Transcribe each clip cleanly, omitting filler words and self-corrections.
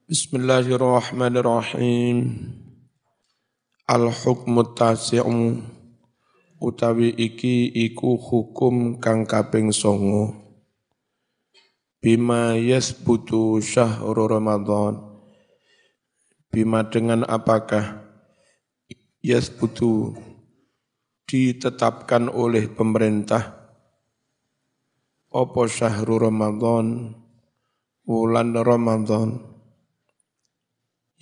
Bismillahirrahmanirrahim. Al-hukmu tasi'u utawi iki iku hukum kang kaping 9. Bima yasbutu syahru Ramadan. Bima dengan apakah yasbutu ditetapkan oleh pemerintah apa syahru Ramadan, bulan Ramadan.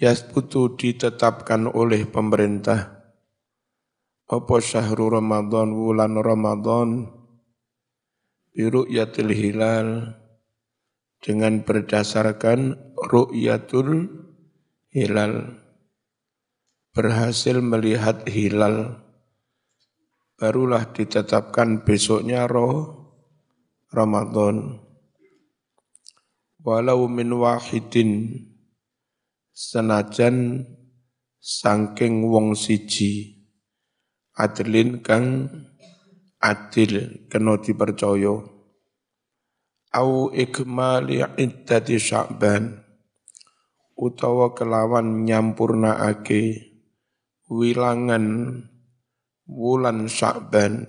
Yasbutu ditetapkan oleh pemerintah apa syahrul Ramadan, bulan Ramadan, biru'yatil hilal, dengan berdasarkan ru'yatul hilal, berhasil melihat hilal, barulah ditetapkan besoknya Ramadan. Walau min wahidin, senajan sangking wong siji, adlin kang adil kena dipercaya, au ikmali iddati Sya'ban, utawa kelawan nyampurnaake wilangan wulan Sya'ban,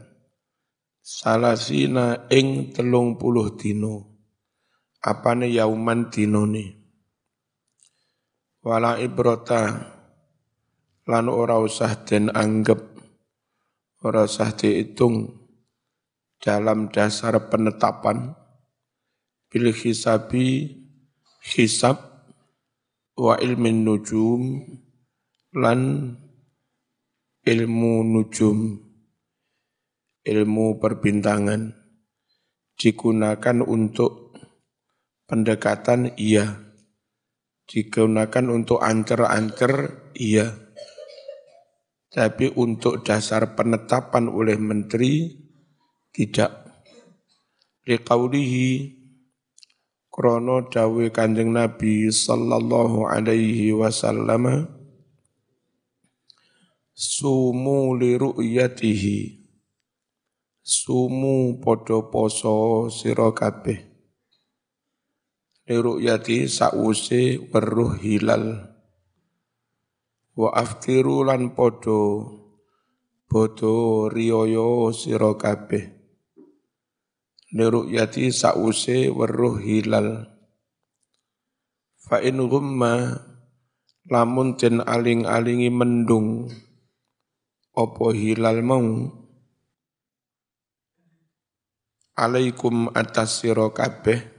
salasina ing 30 dino, apane yauman dinone. Wala ibrata lan ora usah den anggap, ora usah dihitung dalam dasar penetapan bil hisabi hisab wa ilmin nujum lan ilmu nujum, ilmu perbintangan, digunakan untuk pendekatan iya, digunakan untuk ancer-ancer, iya. Tapi untuk dasar penetapan oleh menteri, tidak. Liqaulihi, krono dawe Kanjeng Nabi sallallahu alaihi wasallam, sumu li ru'yatihi, sumu podo poso sira kabeh. Liru'yati sa'use weruh hilal, wa aftiru lan podo bodo riyoyo sira kabeh. Liru'yati sa'use weruh hilal, fa in ghumma lamun den aling-alingi mendung apa hilal mau, alaikum atas sira kabeh,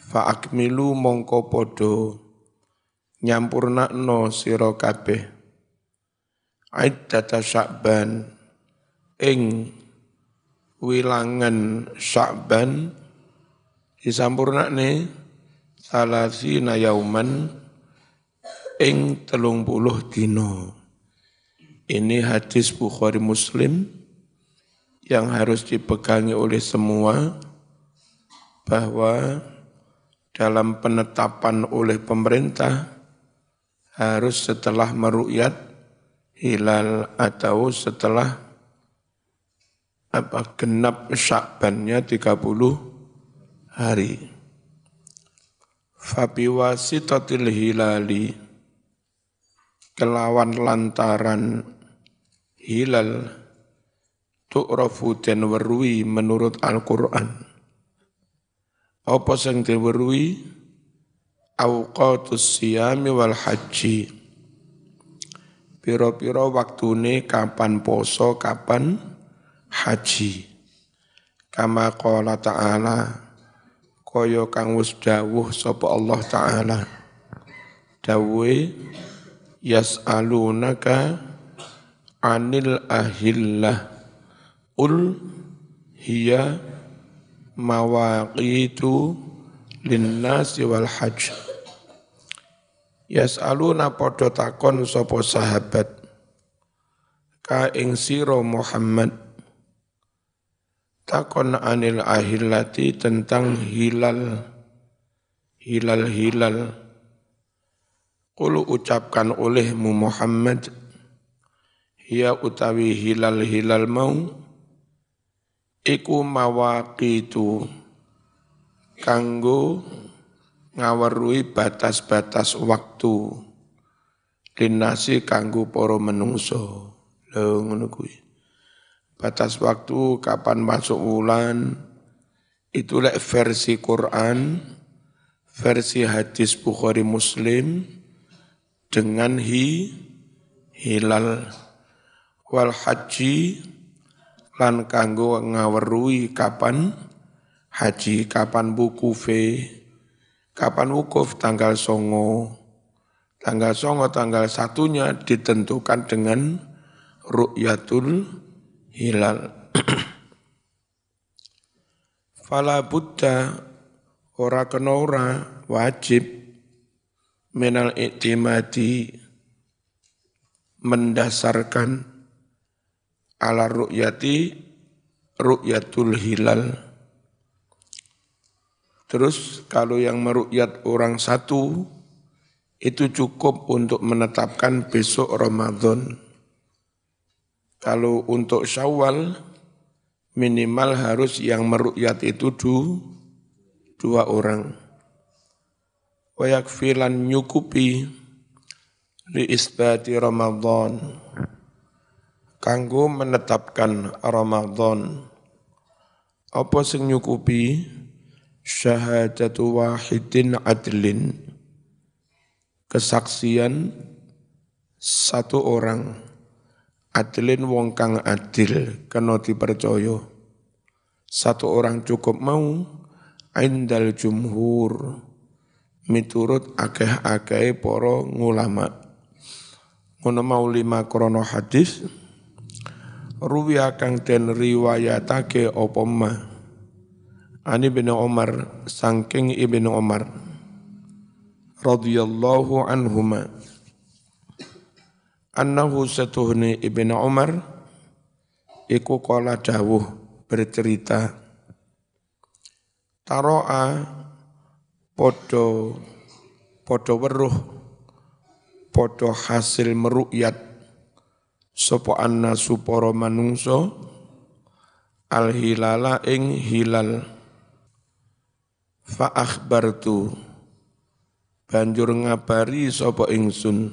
fa akmilu mongko podo nyampurnakno sira kabeh iddata Sya'ban ing wilangan Sya'ban, disampurnakne salasina yauman ing 30 dino. Ini hadis Bukhari Muslim yang harus dipegangi oleh semua, bahwa dalam penetapan oleh pemerintah harus setelah meru'yat hilal atau setelah genap Sya'bannya 30 hari. Fabiwasitatil hilali, kelawan lantaran hilal, tu'rafu den weruhi menurut Al-Qur'an. Apa sing diweruhi? Awqatus siyami wal haji, piro-piro waktune kapan poso, kapan haji. Kama qala ta'ala, kaya kang wis dawuh sapa Allah Ta'ala, dawuhe yas'alunaka anil ahillah ul hiya mawaqitu linnasi wal hajj. Yas'aluna podo takon sapa sahabat ka ing sira Muhammad, takon anil ahillati tentang hilal. Qul ucapkan olehmu Muhammad, hiya utawi hilal mau, iku mawaqitu kanggo ngaweruhi batas-batas waktu linasi kanggo para menungso. Lho ngono kuwi. Batas waktu kapan masuk wulan itu lek versi Quran, versi hadis Bukhari Muslim dengan hilal wal haji lan kanggo ngaweruhi kapan haji, kapan wukufe, kapan wukuf tanggal 9. Tanggal 9, tanggal 1-nya ditentukan dengan ru'yatul hilal. Fala buddha ora kena ora wajib minal i'timadi mendasarkan ala ru'yatul hilal. Terus kalau yang meru'yat orang satu itu cukup untuk menetapkan besok Ramadan. Kalau untuk Syawal minimal harus yang meru'yat itu 2 orang. Wa yakfilan nyukupi li isbati Ramadan. Kanggo menetapkan Ramadan. Apa sing nyukupi? Syahadatu wahidin adlin. Kesaksian 1 orang. Adlin wong kang adil kena dipercaya. 1 orang cukup mau indal jumhur miturut akeh-akeh para ulama. Ngono mau 5 krana hadis ruwiya kang den riwayatake apa ma Ani bin Umar saking Ibnu Umar radhiyallahu anhuma annahu satuhni Ibnu Umar iku kala dawuh bercerita taroa podo weruh podo hasil meru'yat sapa annasu para manungsa al hilala ing hilal fa akhbartu banjur ngabari sapa ingsun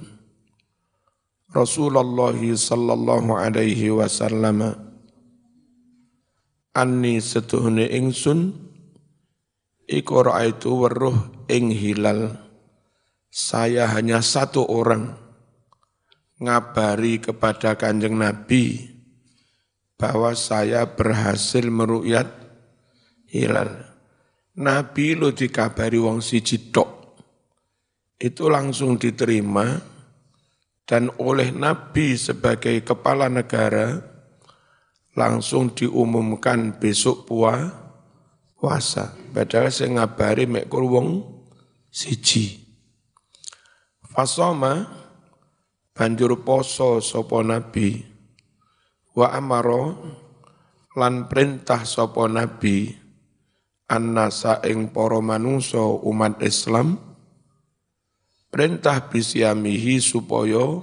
Rasulullah sallallahu alaihi wasallam anni setuhne ingsun iku raaitu weruh ing hilal. Saya hanya 1 orang ngabari kepada Kanjeng Nabi bahwa saya berhasil meru'yat hilal. Nabi lo dikabari wong siji tok. Itu langsung diterima dan oleh Nabi sebagai kepala negara langsung diumumkan besok puasa. Padahal saya ngabari mek wong siji. Fasoma banjur poso sapa Nabi wa amara lan perintah sapa Nabi annasa ing para manungsa umat Islam perintah bisyamihi supaya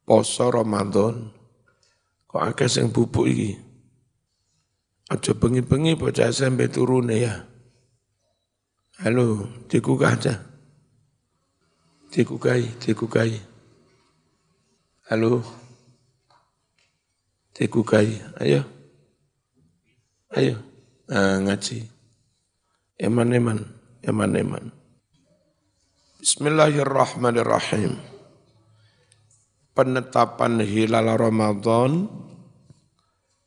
poso Ramadan. Kok akeh sing bubuk iki? Aja bengi-bengi bocah SMP turune ya. Halo, digugah aja. Dikukai. Halo. Dikukai. Ayo. Ngaji. Eman. Bismillahirrahmanirrahim. Penetapan hilal Ramadan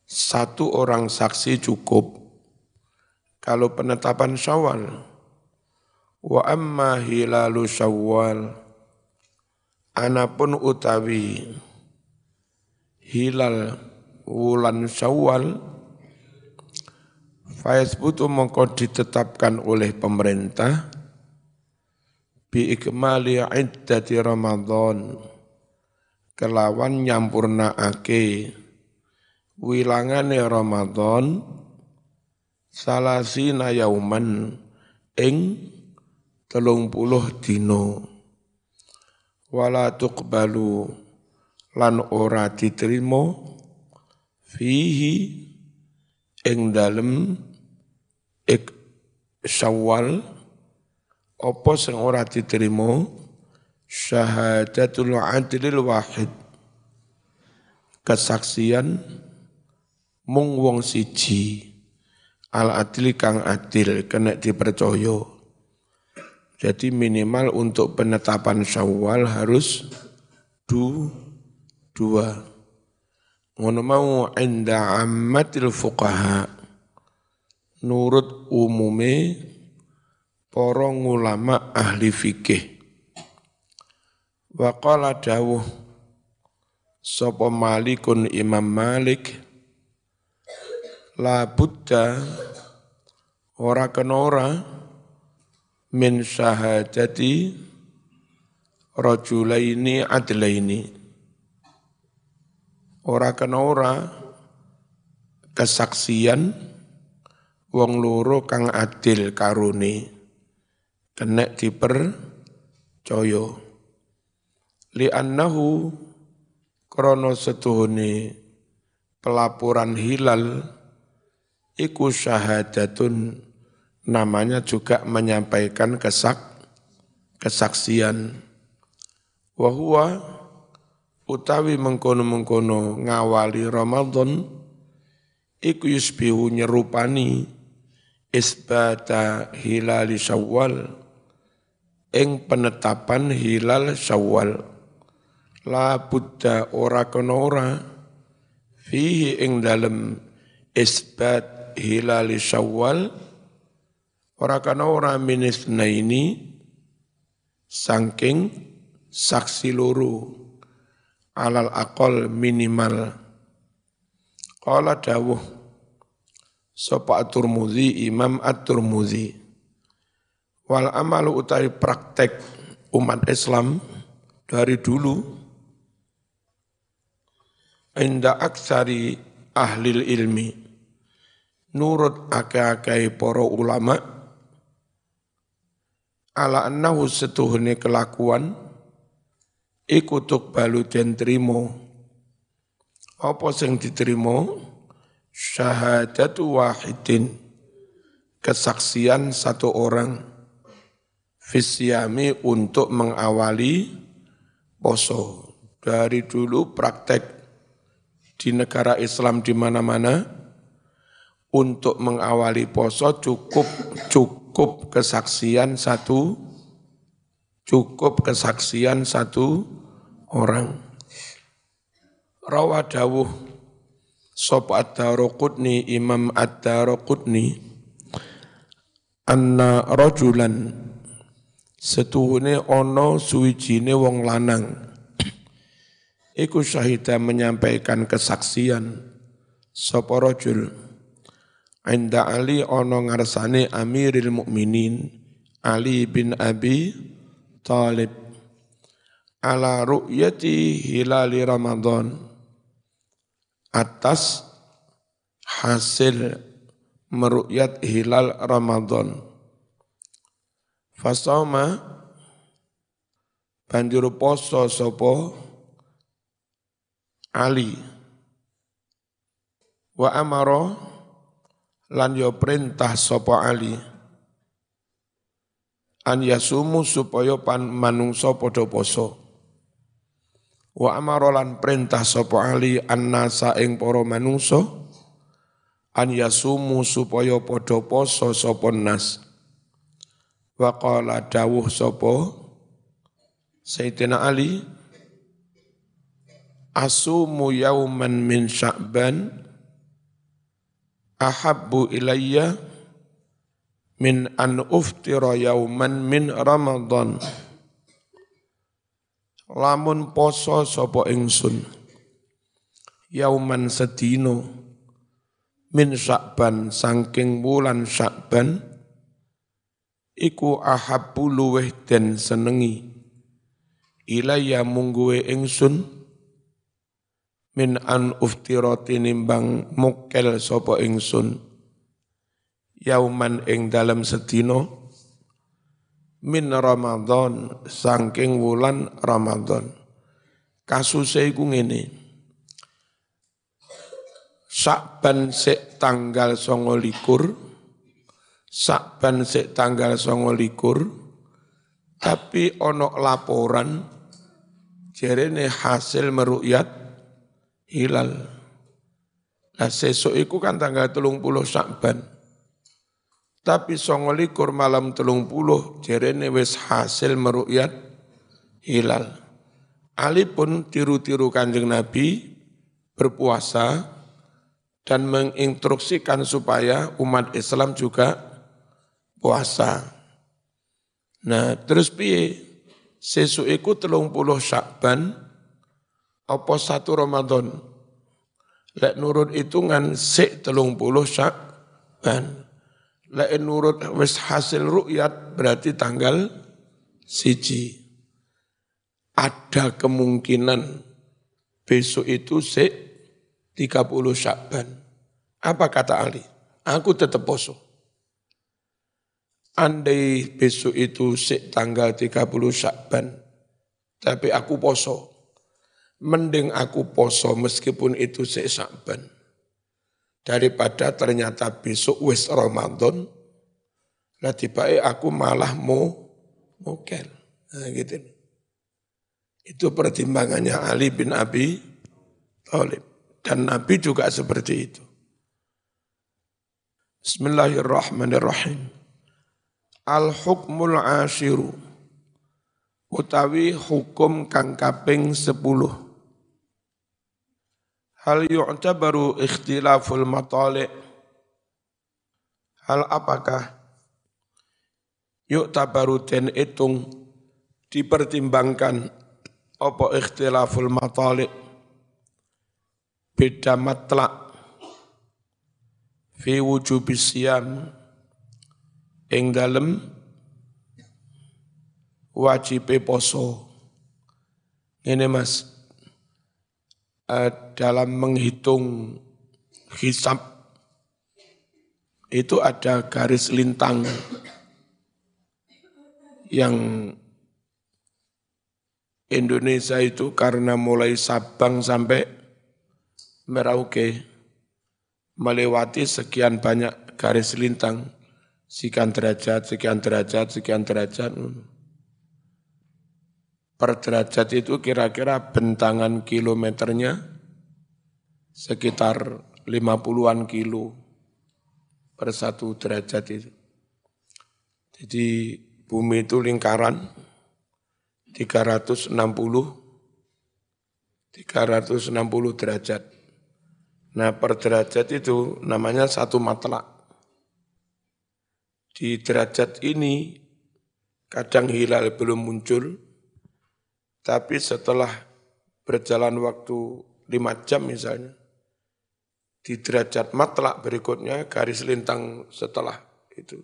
1 orang saksi cukup. Kalau penetapan Syawal wa amma hilalu Syawal anapun utawi hilal wulan Syawal faisbutu mongko ditetapkan oleh pemerintah bi ikmali iddati Ramadan kelawan nyampurnaake wilangane Ramadan salasina yauman ing 30 dina wala tuqbalu lan ora diterima fihi ing dalem Syawal apa sing ora diterima syahadatul adlil wahid, kesaksian mung wong siji, al adli kang adil kena dipercaya. Jadi minimal untuk penetapan Syawal harus dua. Ngono mau inda ammatil fuqaha, nurut umume para ulama ahli fikih. Wa qala dawuh sapa Malikun Imam Malik, la budda ora kena ora min syahadati rajulaini adlaini, ora kena ora kesaksian wong loro kang adil karone kena dipercaya. Li annahu krana setuhune pelaporan hilal iku syahadatun, namanya juga menyampaikan kesaksian. Wa huwa utawi mengkono-mengkono ngawali Ramadan iku yusbihu nyerupani isbata hilali Syawal, ing penetapan hilal Syawal. La budda ora kena ora fihi ing dalem isbat hilali Syawal, ora kana ora minisnaini saking saksi loro, alal aqal minimal. Qala dawuh sapa At-Tirmidzi, Imam At-Tirmidzi, wal amalu utawi praktek umat Islam dari dulu inda aksari ahlil ilmi, nurut akeh-akeh para ulama, ala annahu setuhune kelakuan iku tuqbalu den trimo. Apa sing diterima? Syahadatu wahidin, kesaksian satu orang, fisyami untuk mengawali poso. Dari dulu praktek di negara Islam di mana-mana untuk mengawali poso cukup kesaksian satu orang. Rawa dawuh sapa Ad-Daraqutni, Imam Ad-Daraqutni, anna rajulan setuhune ana suwijine wong lanang iku syahida menyampaikan kesaksian sapa rajul inda Ali ana ngarsane Amiril Mukminin Ali bin Abi Thalib ala ru'yati hilali Ramadan, atas hasil meru'yat hilal Ramadan. Fasama banjur poso sapa Ali, wa amara lan yo perintah sapa Ali an yasumu supaya manungsa padha poso. Wa amara lan perintah sapa Ali annasa ing para manungsa an yasumu supaya padha poso sapa nas. Wa qala dawuh sapa Sayyidina Ali, asumu yauman min Sya'ban ahabbu ilayya min an uftira yauman min Ramadan. Lamun poso sapa ingsun yauman sedino min Sya'ban saking wulan Sya'ban iku ahabbu luweh den senengi ilayya mungguwe ingsun min an uftira tinimbang mukel sapa ingsun yauman ing dalem sedina min Ramadan saking wulan Ramadan. Kasuse iku ngene, Sya'ban sik tanggal 29, Sya'ban sik tanggal 29 Tapi ono laporan jerene hasil meru'yat hilal. Nah sesuk iku kan tanggal 30 Syakban. Tapi 29 malam 30 jerene wis hasil meru'yat hilal. Ali pun tiru-tiru Kanjeng Nabi berpuasa dan menginstruksikan supaya umat Islam juga puasa. Nah, terus piye? Sesuk iku 30 Syakban apa 1 Ramadan? Lek nurut hitungan sik 30 Syakban. Lek nurut wis hasil ru'yat berarti tanggal 1. Ada kemungkinan besok itu sik 30 Syakban. Apa kata Ali? Aku tetap poso. Andai besok itu sik tanggal 30 Syakban, tapi aku poso. Mending aku poso meskipun itu sik Syakban. Daripada ternyata besok wis Ramadan, lah tiba-tiba aku malah mokel. Nah gitu. Itu pertimbangannya Ali bin Abi Thalib. Dan Nabi juga seperti itu. Bismillahirrahmanirrahim. Al-hukmul ashiru. Utawi hukum kang kaping 10. Hal yu'tabaru ikhtilaful matali'. Hal apakah yu'tabaru den itung dipertimbangkan apa ikhtilaful matali', beda matlak fi wujubis siyam ing dalem wajib poso. Ini Mas, dalam menghitung hisab itu ada garis lintang yang Indonesia itu karena mulai Sabang sampai Merauke melewati sekian banyak garis lintang, sekian derajat, sekian derajat, sekian derajat. Per derajat itu kira-kira bentangan kilometernya sekitar 50-an kilo per 1 derajat itu. Jadi bumi itu lingkaran 360 derajat. Nah per derajat itu namanya 1 matlak. Di derajat ini kadang hilal belum muncul, tapi setelah berjalan waktu 5 jam misalnya, di derajat matlak berikutnya garis lintang setelah itu,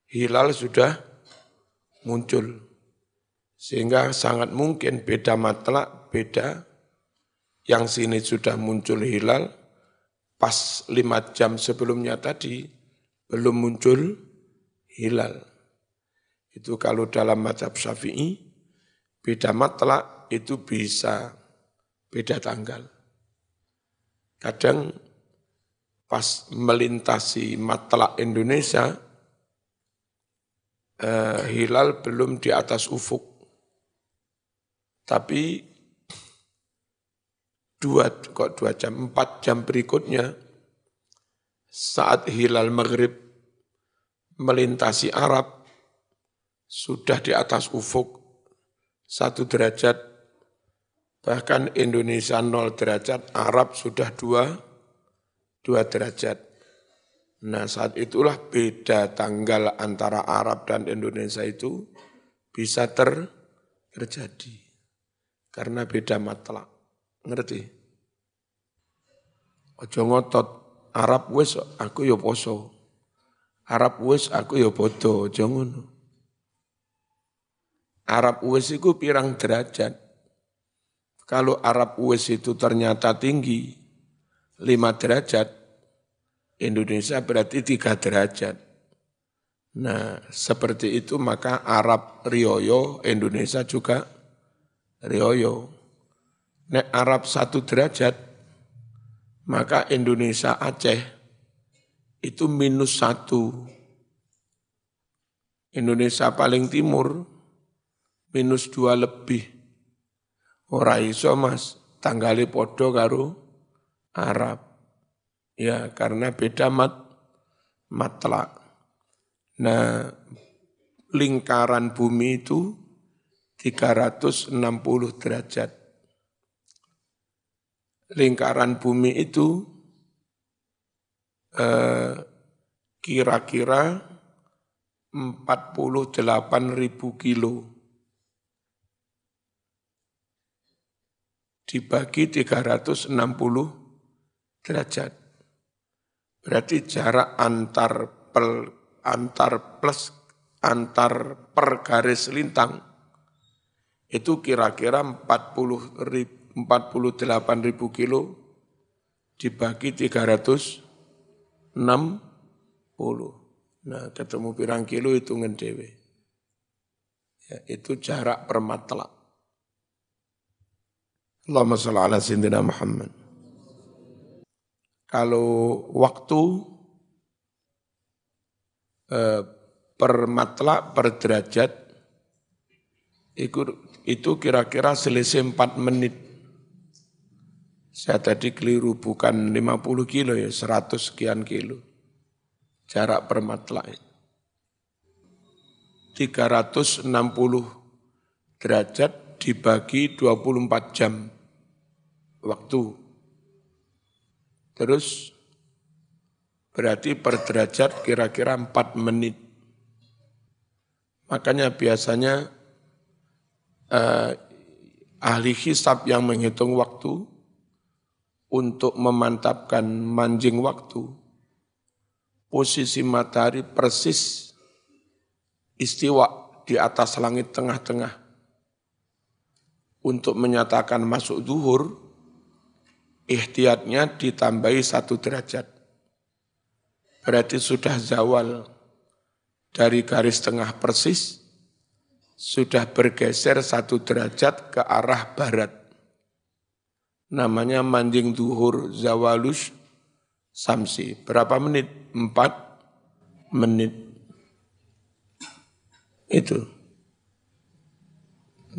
hilal sudah muncul. Sehingga sangat mungkin beda matlak, beda yang sini sudah muncul hilal, pas 5 jam sebelumnya tadi belum muncul hilal. Itu kalau dalam mazhab Syafi'i, beda matlak itu bisa beda tanggal. Kadang pas melintasi matlak Indonesia, hilal belum di atas ufuk. Tapi 4 jam berikutnya, saat hilal maghrib melintasi Arab, sudah di atas ufuk 1 derajat, bahkan Indonesia 0 derajat, Arab sudah 2 derajat. Nah saat itulah beda tanggal antara Arab dan Indonesia itu bisa terjadi, karena beda matlak. Ngerti? Ojo ngotot, Arab wis aku ya poso, Arab wis aku ya bodo, ojo ngono. Arab wis itu pirang derajat. Kalau Arab wis itu ternyata tinggi 5 derajat, Indonesia berarti 3 derajat. Nah, seperti itu maka Arab rioyo, Indonesia juga rioyo. Nek Arab 1 derajat, maka Indonesia Aceh itu -1. Indonesia paling timur -2 lebih. Ora iso Mas, tanggale podo karo Arab. Ya, karena beda matlak. Nah, lingkaran bumi itu 360 derajat. Lingkaran bumi itu kira-kira 48.000 kilo. Dibagi 360 derajat. Berarti jarak antar per garis lintang itu kira-kira 48.000 kilo dibagi 360. Nah, ketemu pirang kilo hitungan dewe. Ya, itu jarak per matlak. Allahumma shalli ala sayyidina Muhammad. Kalau waktu per matlak per derajat itu kira-kira selisih 4 menit. Saya tadi keliru, bukan 50 kilo ya, 100 sekian kilo. Jarak per matlak. 360 derajat dibagi 24 jam waktu. Terus berarti per derajat kira-kira 4 menit. Makanya biasanya ahli hisab yang menghitung waktu untuk memantapkan manjing waktu, posisi matahari persis istiwa di atas langit tengah-tengah. Untuk menyatakan masuk zuhur, ihtiyatnya ditambahi 1 derajat. Berarti sudah zawal dari garis tengah persis, sudah bergeser 1 derajat ke arah barat. Namanya manjing zuhur zawalus samsi. Berapa menit? 4 menit. Itu.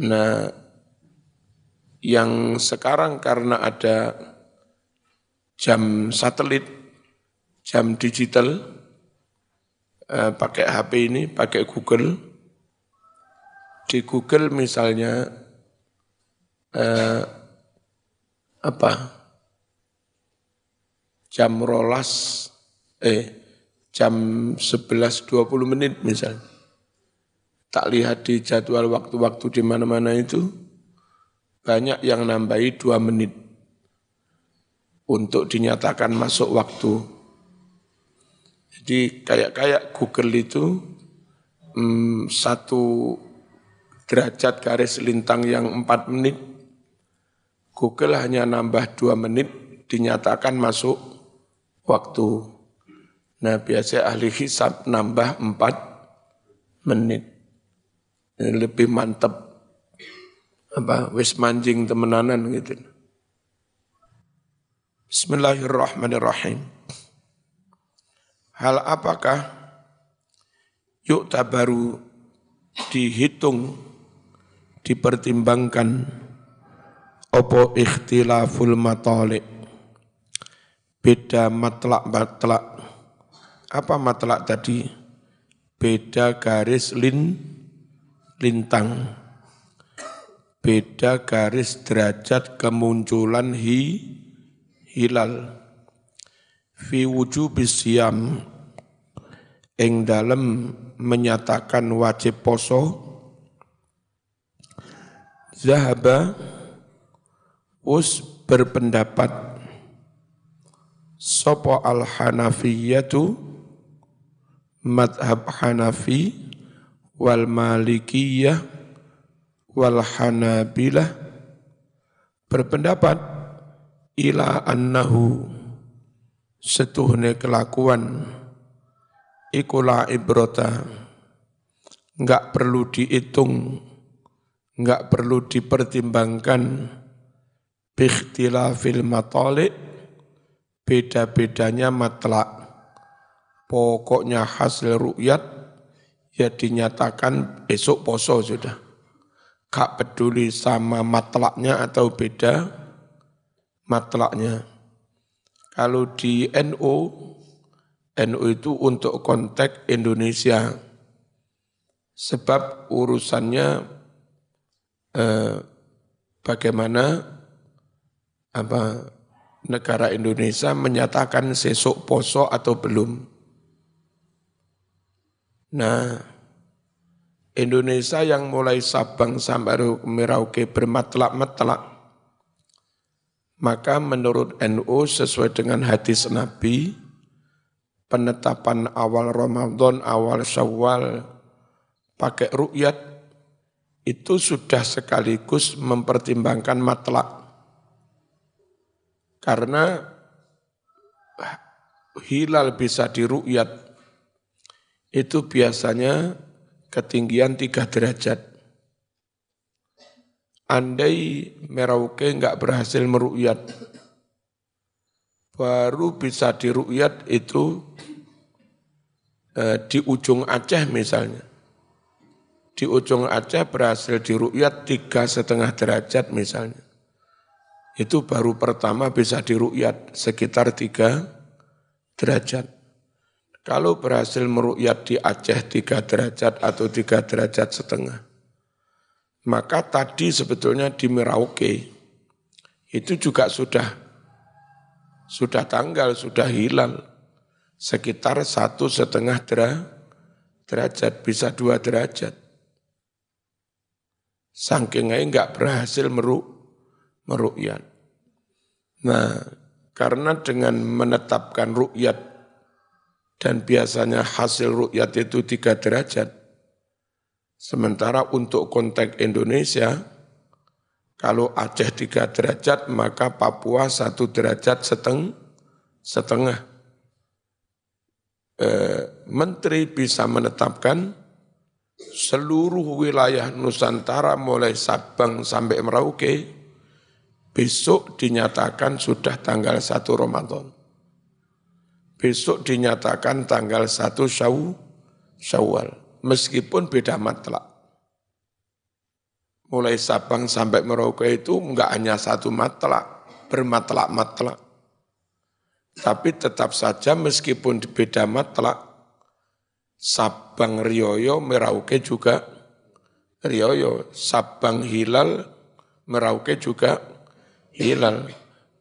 Nah, yang sekarang karena ada jam satelit, jam digital, pakai HP ini, pakai Google. Di Google misalnya jam 11.20 menit misalnya. Tak lihat di jadwal waktu-waktu di mana-mana itu, banyak yang nambahi 2 menit untuk dinyatakan masuk waktu. Jadi kayak Google itu 1 derajat garis lintang yang 4 menit, Google hanya nambah 2 menit dinyatakan masuk waktu. Nah, biasanya ahli hisab nambah 4 menit. Ini lebih mantep. Wis manjing temenanan gitu. Bismillahirrahmanirrahim. Hal apakah yuk tabaru dihitung, dipertimbangkan opo ikhtilaful matalik, beda matlak. Apa matlak tadi? Beda garis lintang, beda garis derajat kemunculan hilal. Fi wujubis siyam, ing dalem menyatakan wajib poso. Zahaba us berpendapat sopo al-Hanafiyatu, madhab Hanafi, wal Malikiyah, wal Hanabilah, berpendapat ila annahu, setuhne kelakuan iku la ibrata, enggak perlu dihitung, enggak perlu dipertimbangkan biikhtilafil matalik, beda-bedanya matlak. Pokoknya hasil ru'yat ya dinyatakan besok poso sudah. gak peduli sama matlaknya atau beda matlaknya. Kalau di NU itu untuk konteks Indonesia. Sebab urusannya bagaimana negara Indonesia menyatakan sesuk poso atau belum. Nah, Indonesia yang mulai Sabang sampai Merauke bermatlak-matlak, maka menurut NU sesuai dengan hadis Nabi, penetapan awal Ramadan, awal Syawal, pakai ru'yat, itu sudah sekaligus mempertimbangkan matlak. Karena hilal bisa diru'yat, itu biasanya ketinggian 3 derajat. Andai Merauke enggak berhasil meru'yat, baru bisa diru'yat itu di ujung Aceh misalnya. Di ujung Aceh berhasil diru'yat 3,5 derajat misalnya. Itu baru pertama bisa diru'yat sekitar 3 derajat. Kalau berhasil meru'yat di Aceh 3 derajat atau 3,5 derajat, maka tadi sebetulnya di Merauke itu juga sudah tanggal, sudah hilal sekitar 1,5 derajat, bisa 2 derajat. Saking aja enggak berhasil meru'yat. Nah, karena dengan menetapkan ru'yat dan biasanya hasil ru'yat itu 3 derajat. Sementara untuk konteks Indonesia, kalau Aceh 3 derajat, maka Papua 1 derajat setengah. Menteri bisa menetapkan seluruh wilayah Nusantara mulai Sabang sampai Merauke, besok dinyatakan sudah tanggal 1 Ramadan. Besok dinyatakan tanggal 1 Syawal, meskipun beda matlak. Mulai Sabang sampai Merauke itu enggak hanya 1 matlak, bermatlak-matlak. Tapi tetap saja meskipun beda matlak, Sabang Rioyo, Merauke juga Rioyo. Sabang hilal, Merauke juga hilal.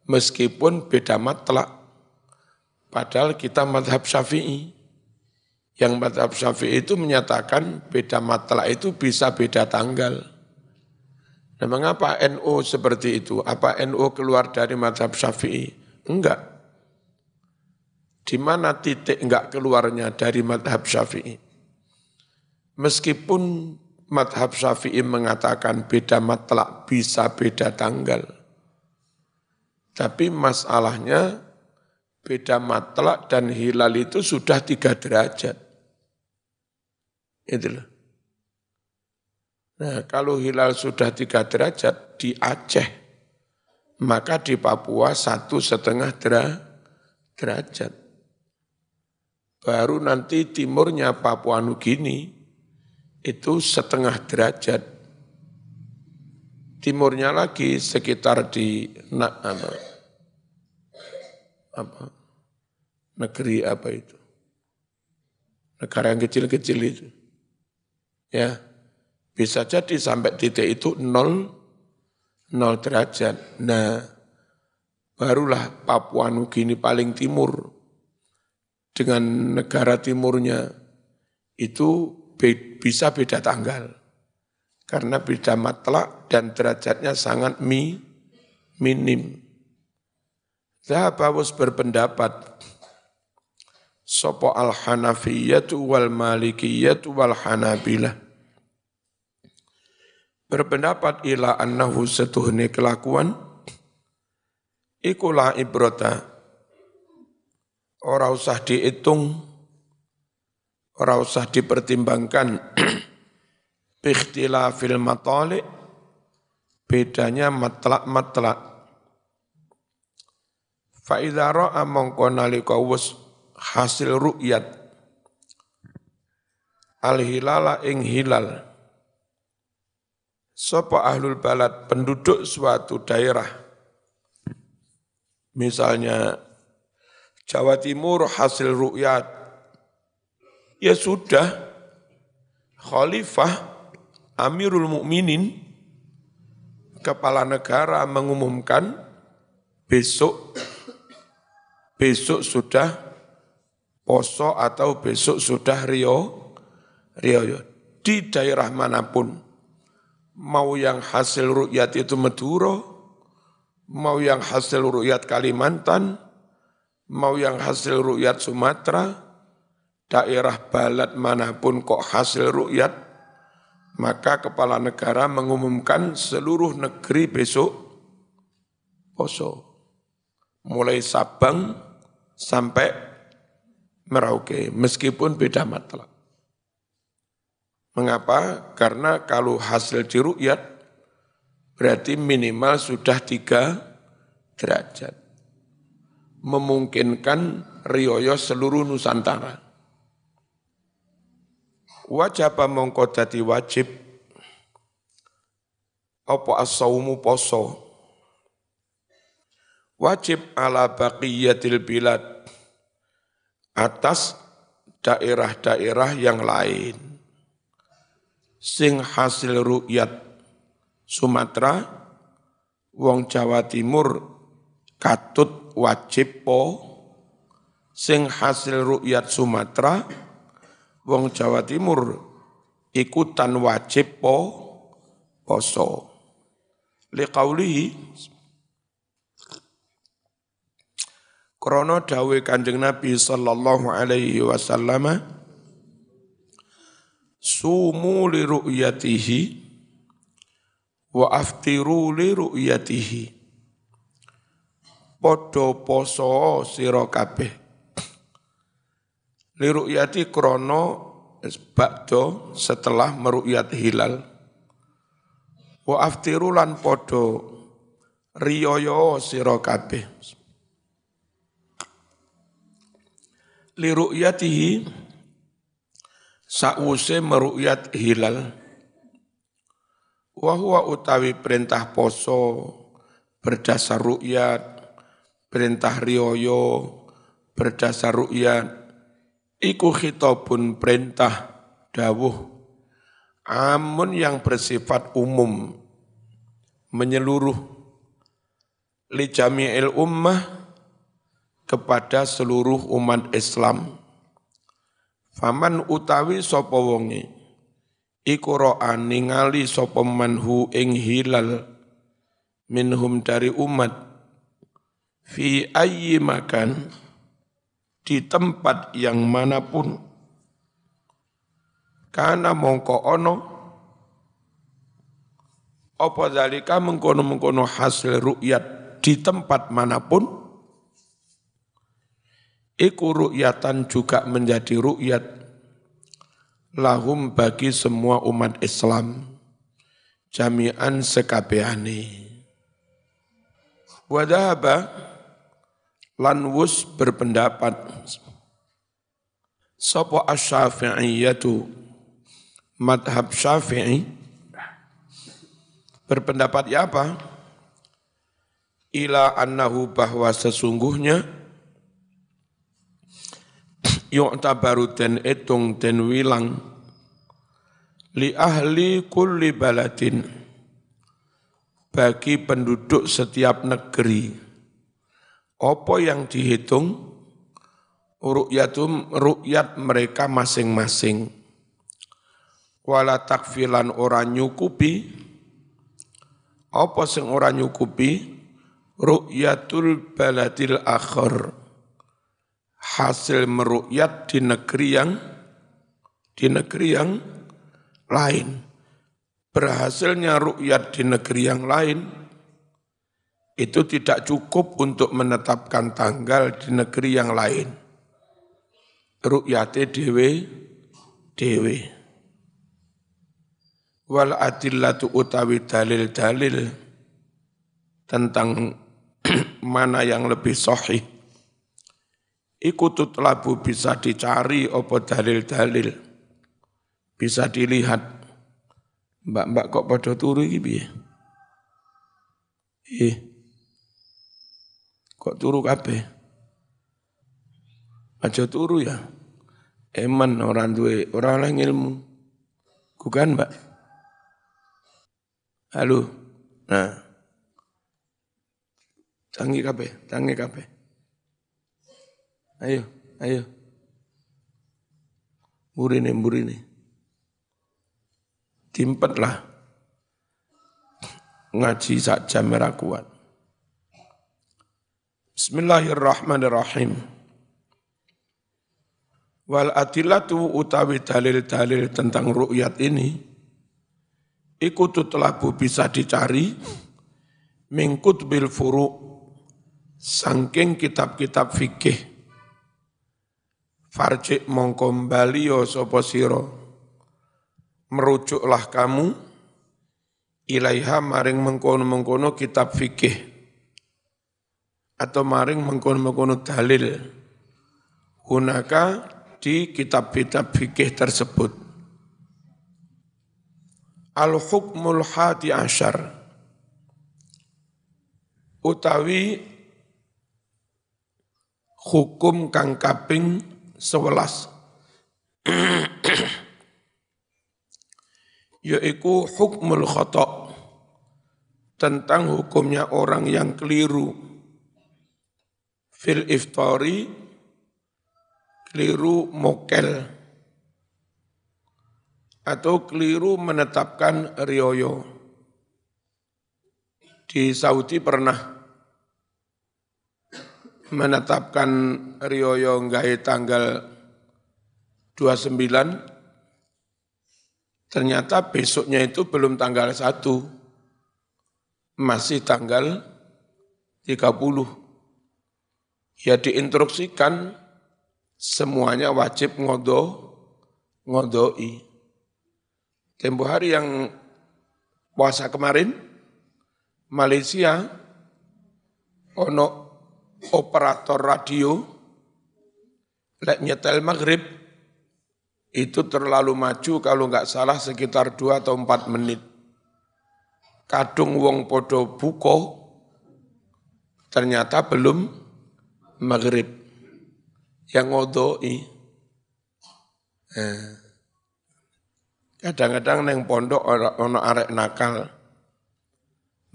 Meskipun beda matlak. Padahal kita mazhab Syafi'i. Yang mazhab Syafi'i itu menyatakan beda matlak itu bisa beda tanggal. Nah, mengapa NU seperti itu? Apa NU keluar dari mazhab Syafi'i? Enggak. Di mana titik enggak keluarnya dari mazhab Syafi'i? Meskipun mazhab Syafi'i mengatakan beda matlak bisa beda tanggal, tapi masalahnya beda matlak dan hilal itu sudah 3 derajat. Itulah. Nah, kalau hilal sudah 3 derajat di Aceh, maka di Papua 1,5 derajat. Baru nanti timurnya Papua Nugini itu 1,5 derajat. Timurnya lagi sekitar di negeri apa itu? Negara yang kecil-kecil itu. Ya, bisa jadi sampai titik itu 0 derajat. Nah, barulah Papua Nugini paling timur dengan negara timurnya itu bisa beda tanggal. Karena beda matlak dan derajatnya sangat minim. Zahabawus berpendapat, sopo al-Hanafiyyatu wal Malikiyyatu wal Hanabilah. Berpendapat ila annahu setuhni kelakuan, ikulah ibrota, ora usah dihitung, ora usah dipertimbangkan, bikhtilafil matalik, bedanya matlak-matlak. Fa'idha ra'a mongko nalika wis hasil ru'yat al-hilala ing hilal Sapa ahlul balad, penduduk suatu daerah. Misalnya Jawa Timur hasil ru'yat, ya sudah, Khalifah Amirul Mukminin, kepala negara mengumumkan besok sudah poso atau besok sudah Rio di daerah manapun. Mau yang hasil ru'yat itu Madura, mau yang hasil ru'yat Kalimantan, mau yang hasil ru'yat Sumatera, daerah balad manapun kok hasil ru'yat, maka kepala negara mengumumkan seluruh negeri besok poso. Mulai Sabang sampai Merauke, meskipun beda matlab. Mengapa? Karena kalau hasil diru'yat, berarti minimal sudah 3 derajat. Memungkinkan riyoyo seluruh Nusantara. Wajib mongko dadi wajib, apa as-saumu poso. Wajib ala baqiyatil bilad, atas daerah-daerah yang lain. Sing hasil ru'yat Sumatera, wong Jawa Timur katut wajib po. Sing hasil ru'yat Sumatera, wong Jawa Timur ikutan wajib poso. Liqaulihi, krana dawe Kanjeng Nabi sallallahu alaihi wasallam, sumu li ru'yatihi wa aftiru li ru'yatihi. Podo poso sira kabeh. Li ru'yati krana ba'da setelah meru'yat hilal. Wa aftiru lan podo riyaya sira kabeh. Li ru'yatihi sakwuse meru'yat hilal. Wa huwa utawi perintah poso berdasar ru'yat, perintah riyoyo berdasar ru'yat, iku khitabun perintah dawuh amun yang bersifat umum, menyeluruh, li jami'il ummah, kepada seluruh umat Islam. Faman utawi sapa wonge iku ra'a ningali sapa manhu ing hilal minhum dari umat fi ayyi makan, di tempat yang manapun, kana mongko ono apa zalika mengkono-mengkono hasil ru'yat di tempat manapun, iku ru'yatan juga menjadi ru'yat lahum bagi semua umat Islam jami'an sekabehane. Wa dhahaba lan wus berpendapat sapa asy-Syafi'iyyatu, madhab Syafi'i berpendapat ya apa? Ila annahu, bahwa sesungguhnya yu'tabaru den etung den wilang li ahli kulli baladin, bagi penduduk setiap negeri, apa yang dihitung ru'yat mereka masing-masing. Wala takfilan ora nyukupi, apa sing ora nyukupi ru'yatul baladil akhir, hasil meru'yat di negeri yang lain. Berhasilnya ru'yat di negeri yang lain itu tidak cukup untuk menetapkan tanggal di negeri yang lain. Ru'yate dewe. Wal adillatu utawi dalil-dalil tentang mana yang lebih sahih, iku tutlabu, bisa dicari apa dalil-dalil, bisa dilihat Mbak-mbak kok padha turu iki piye? Kok turu kabeh? Aja turu ya. Eman orang duwe, ora oleh ngilmu. Bukan, Mbak? Halo. Nah, tangi kabeh. Ayo, ayo. Mburine. Timpet lah. Ngaji sak jam ora kuat. Bismillahirrahmanirrahim. Wal adillatu utawi dalil-dalil tentang ru'yat ini iku tutlabu bisa dicari min kutbil furu' saking kitab-kitab fikih. Farji mongko baliyo sapa sira merujuklah kamu ilaiha maring mengkono-mengkono kitab fikih atau maring mengkono-mengkono dalil hunaka di kitab-kitab fikih tersebut. Al-hukmul hadi asyar utawi hukum kang kaping 11 yaitu hukmul khata' tentang hukumnya orang yang keliru fil iftari, keliru mokel atau keliru menetapkan rioyo. Di Saudi pernah menetapkan rioyo nggae tanggal 29, ternyata besoknya itu belum tanggal 1, masih tanggal 30. Ya diinstruksikan semuanya wajib ngodoi. Tempo hari yang puasa kemarin, Malaysia, ono operator radio, lek nyetel maghrib, itu terlalu maju kalau nggak salah sekitar 2 atau 4 menit. Kadung wong podo buko, ternyata belum maghrib. Yang ngodoi. Kadang-kadang neng pondok ono arek nakal.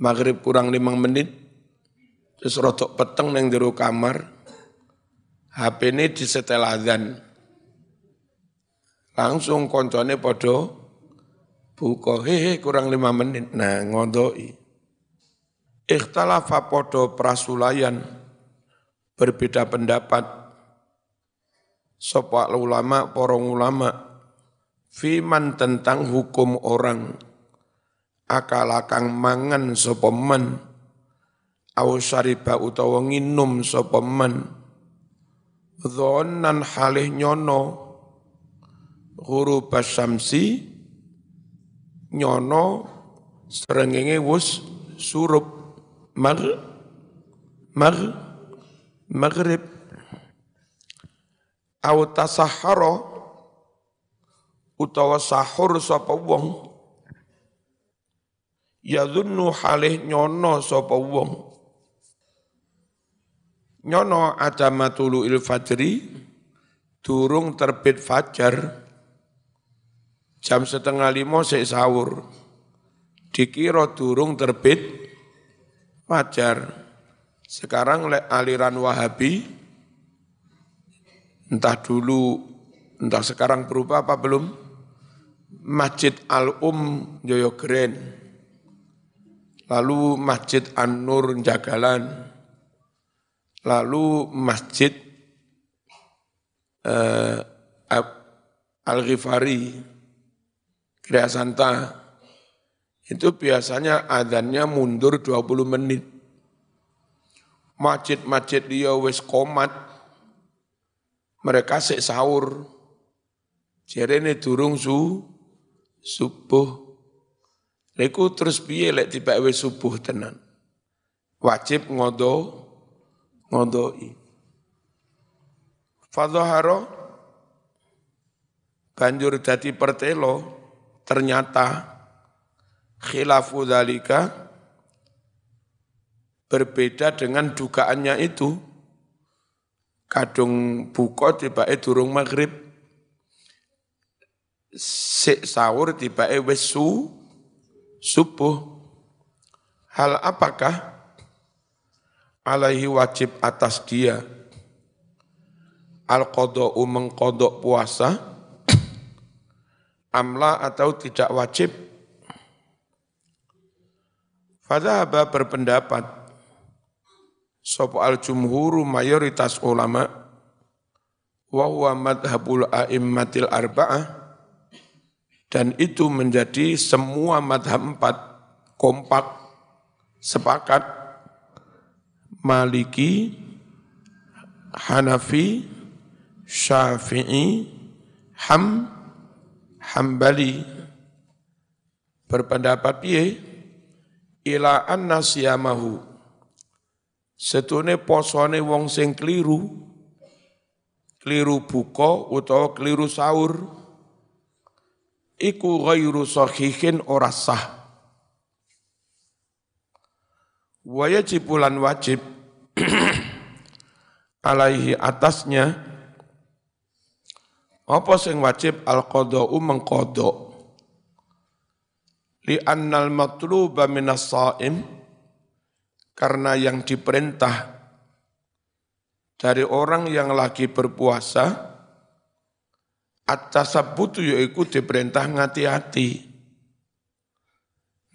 Maghrib kurang 5 menit, terus rotok peteng neng jero kamar, HP ini disetel adzan. Langsung koncone podo buka, kurang 5 menit, nah ngodoi. Ikhtalafa podo prasulayan, berbeda pendapat, sapa ulama, porong ulama, fiman tentang hukum orang, akalakang mangan sapa man, au syariba utawa nginum sapa man, dhonan halih nyono, ghurub syamsi, nyono srengenge wus surup maghrib, au tasahhara utawa sahur sapa wong, yadhunnu halih nyono sapa wong, nyono adama tulu'il fajri, durung terbit fajar, jam 4:30 sik sahur, dikira durung terbit fajar. Sekarang aliran Wahabi, entah dulu, entah sekarang berubah apa belum, Masjid Joyogren, lalu Masjid An-Nur Jagalan, lalu Masjid Al-Ghifari, Gria Santa, itu biasanya adzannya mundur 20 menit. Masjid-masjid dia wis komat, mereka sik sahur, jerene durung subuh. Leku terus piye lek tiba wis subuh tenan. Wajib ngodoi. Fadhahara banjur dadi pertelo, ternyata khilafu dzalika berbeda dengan dugaannya itu. Kadung buka tibake durung maghrib. Sik sahur tibake wis subuh. Hal apakah alaihi wajib atas dia al-qada'u mengqada' puasa amla atau tidak wajib? Fadzahaba berpendapat sapa al-jumhuru mayoritas ulama wa huwa madhabul a'immatil arba'ah dan itu menjadi semua madhab 4 kompak sepakat Maliki, Hanafi, Syafi'i, Hambali berpendapat piye ila anna siyamahu setune posone wong sing keliru buka utawa keliru sahur iku ghairu sahihin ora sah. Wa yajibulan wajib alaihi atasnya apa sing wajib al-qada'u mengqada' li annal matluba minas shaim karena yang diperintah dari orang yang lagi berpuasa at-tasabbutu yaiku diperintah ngati-hati.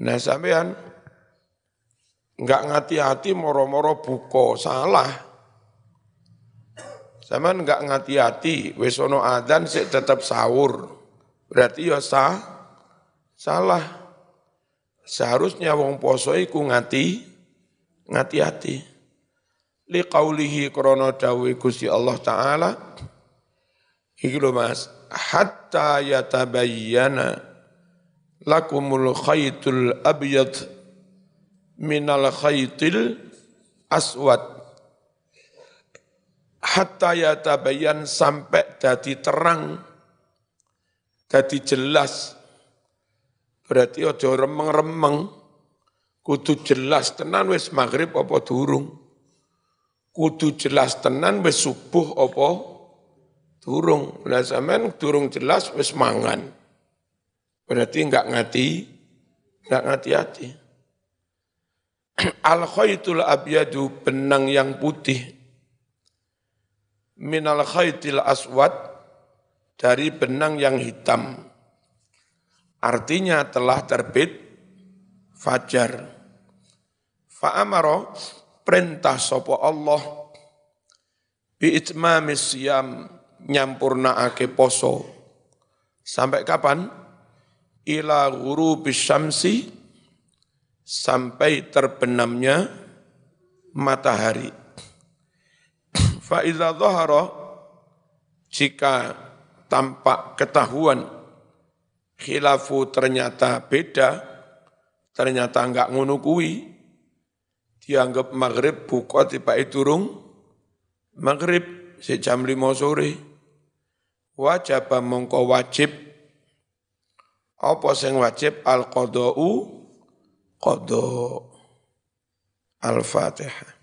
Nah sampean enggak ngati-hati moro-moro buka salah. Sampean enggak ngati-hati wis ono adzan sik tetep sahur. Berarti ya salah. Seharusnya wong poso iku ngati-hati. Li qaulihi krana dawuh Gusti Allah taala iki lho Mas, hatta yatabayyana lakumul khaytul abyad minal khaytil aswad. Hatta yatabayyan sampai dadi terang, dadi jelas. Berarti aja remeng-remeng. Kudu jelas tenan wis maghrib apa durung. Kudu jelas tenan wis subuh apa durung. Lah sampean durung jelas wis mangan. Berarti enggak ngati-hati. Al-khaytul abyadu benang yang putih. Minal khaytil aswad dari benang yang hitam. Artinya telah terbit fajar. Fa'amara perintah sapa Allah bi itmamis siyam nyampurnaake poso. Sampai kapan? Ila ghurubis syamsi sampai terbenamnya matahari. Fa iza dhahara jika tampak ketahuan khilafu ternyata beda, ternyata enggak ngono kuwi, dianggap maghrib buka tibake durung maghrib jam 5 sore. Wajib mongko wajib apa sing wajib al-qada'u qada. Al-Fatihah.